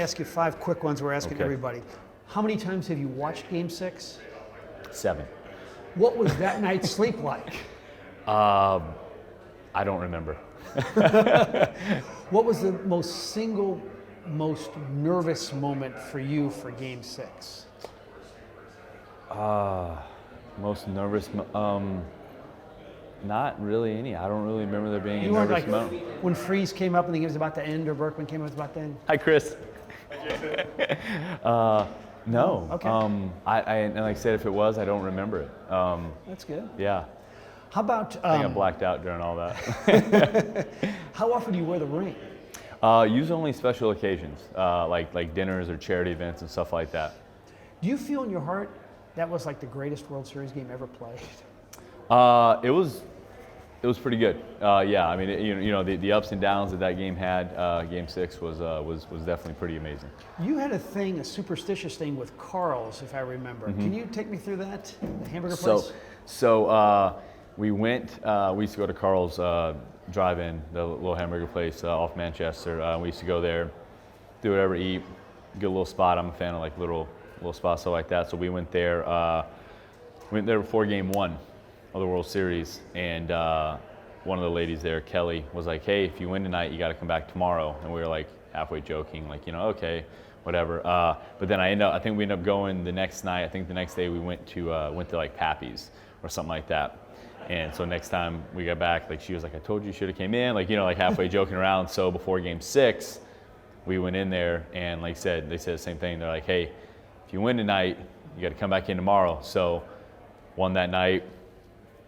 Ask you 5 quick ones we're asking Okay. everybody. How many times have you watched Game 6? 7. What was that night's sleep like? I don't remember. What was the most nervous moment for you for Game 6? Most nervous, not really any. I don't really remember there being a You weren't nervous like moment. when Freeze came up and the game was about to end, or Berkman came up and it was about to end? Hi, Chris. No. Okay. And like I said, if it was, I don't remember it. That's good. Yeah. How about, I think I blacked out during all that. how often do you wear the ring? Usually only special occasions, like dinners or charity events and stuff like that. Do you feel in your heart that was like the greatest World Series game ever played? It was pretty good. Yeah, I mean, the ups and downs that game had. Game 6 was definitely pretty amazing. You had a superstitious thing with Carl's, if I remember. Can you take me through that? The hamburger place? So we went. We used to go to Carl's Drive-In, the little hamburger place off Manchester. We used to go there, do whatever, eat, get a little spot. I'm a fan of like little spots, stuff like that. So we went there. Before Game 1 of the World Series, and one of the ladies there, Kelly, was like, "Hey, if you win tonight, you got to come back tomorrow." And we were like halfway joking, like, okay, whatever. But then I think we ended up going the next night. I think the next day we went to like Pappy's or something like that. And so next time we got back, like she was like, "I told you should have came in," like like halfway joking around. So before Game 6, we went in there, and like I said, they said the same thing. They're like, "Hey, if you win tonight, you got to come back in tomorrow." So won that night.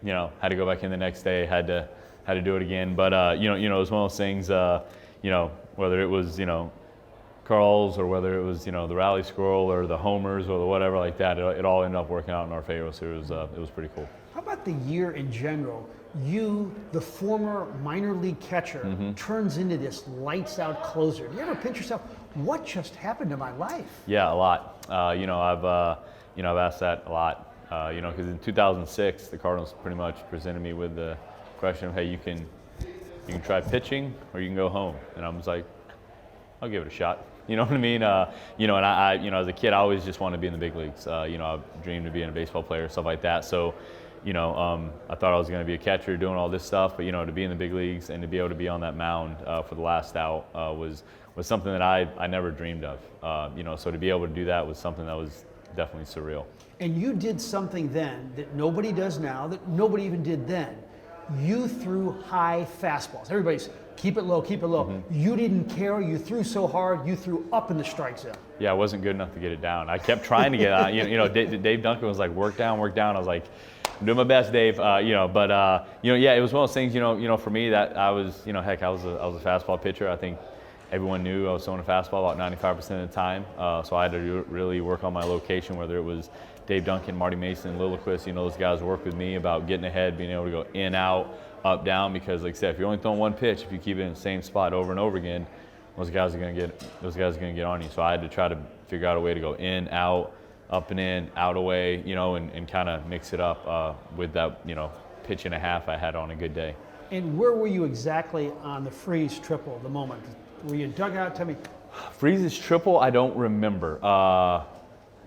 Had to go back in the next day, had to do it again. But, it was one of those things, whether it was, Carl's or whether it was, the Rally Squirrel or the Homers or the whatever like that, it all ended up working out in our favor. So it was pretty cool. How about the year in general? You, the former minor league catcher, turns into this lights out closer. Do you ever pinch yourself, what just happened to my life? Yeah, a lot. I've asked that a lot. Because in 2006, the Cardinals pretty much presented me with the question of, hey, you can try pitching or you can go home. And I was like, I'll give it a shot. You know what I mean? And I as a kid, I always just wanted to be in the big leagues. I dreamed of being a baseball player, stuff like that. So, I thought I was going to be a catcher doing all this stuff, but, to be in the big leagues and to be able to be on that mound for the last out was something that I never dreamed of. So to be able to do that was something that was definitely surreal. And you did something then that nobody does now, that nobody even did then. You threw high fastballs. Everybody's keep it low, keep it low. You didn't care. You threw so hard, you threw up in the strike zone. Yeah, I wasn't good enough to get it down. I kept trying to get it out. Dave Duncan was like, work down. I was like, I'm doing my best, Dave. Yeah, it was one of those things, for me that I was, heck, I was a fastball pitcher. I think everyone knew I was throwing a fastball about 95% of the time. So I had to really work on my location, whether it was Dave Duncan, Marty Mason, Lilliquist, those guys worked with me about getting ahead, being able to go in, out, up, down, because like I said, if you're only throwing one pitch, if you keep it in the same spot over and over again, those guys are gonna get on you. So I had to try to figure out a way to go in, out, up and in, out away, and kind of mix it up with that, pitch and a half I had on a good day. And where were you exactly on the Freeze triple, the moment? Were you dug out? Tell me. Freeze's triple, I don't remember.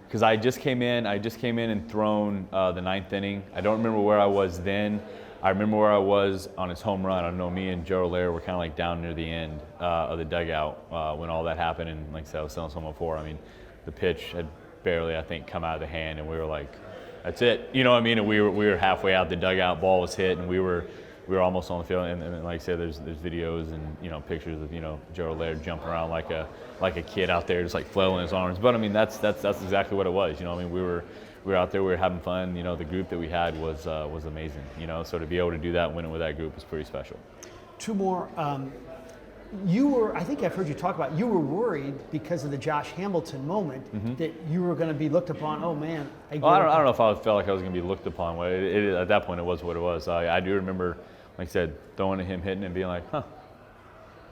Because I just came in and thrown the 9th inning. I don't remember where I was then. I remember where I was on his home run. I know me and Joe Lair were kind of like down near the end of the dugout when all that happened. And like I said, I was telling someone before, I mean, the pitch had barely, I think, come out of the hand, and we were like, that's it. You know what I mean? And we were halfway out the dugout, ball was hit, and we were almost on the field. And like I said, there's videos and pictures of Joe Laird jumping around like a kid out there, just like flailing his arms. But I mean, that's exactly what it was. I mean, we were out there, we were having fun. The group that we had was amazing. So to be able to do that, winning with that group was pretty special. 2 more. I think I've heard you talk about, you were worried because of the Josh Hamilton moment that you were going to be looked upon. Oh man. I don't know if I felt like I was going to be looked upon. At that point, it was what it was. I do remember, like I said, throwing at him, hitting, and being like, I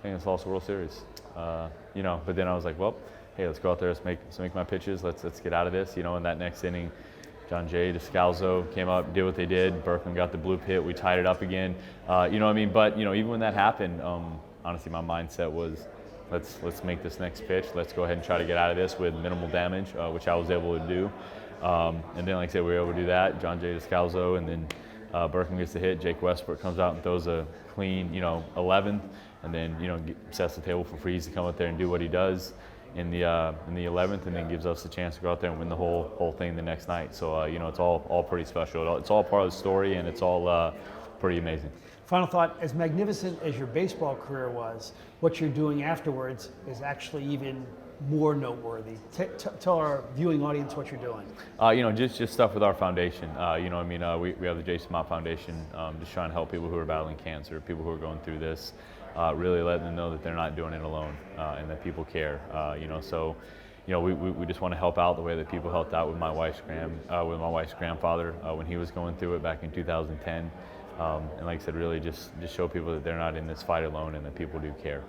think it's lost the World Series. But then I was like, well, hey, let's go out there, let's make my pitches, let's get out of this. In that next inning, John Jay, Descalzo came up, did what they did. Berkman got the bloop hit. We tied it up again. But even when that happened, honestly, my mindset was let's make this next pitch. Let's go ahead and try to get out of this with minimal damage, which I was able to do. And then, like I said, we were able to do that. John J. Descalzo, and then Berkham gets the hit. Jake Westbrook comes out and throws a clean, 11th, and then sets the table for Freeze to come out there and do what he does in the 11th, and then gives us the chance to go out there and win the whole thing the next night. So it's all pretty special. It's all part of the story, and it's all pretty amazing. Final thought: as magnificent as your baseball career was, what you're doing afterwards is actually even more noteworthy. Tell our viewing audience what you're doing. Just stuff with our foundation. We have the Jason Mott Foundation, just trying to help people who are battling cancer, people who are going through this, really letting them know that they're not doing it alone, and that people care. We just want to help out the way that people helped out with my wife's grandfather when he was going through it back in 2010. And like I said, really just show people that they're not in this fight alone and that people do care.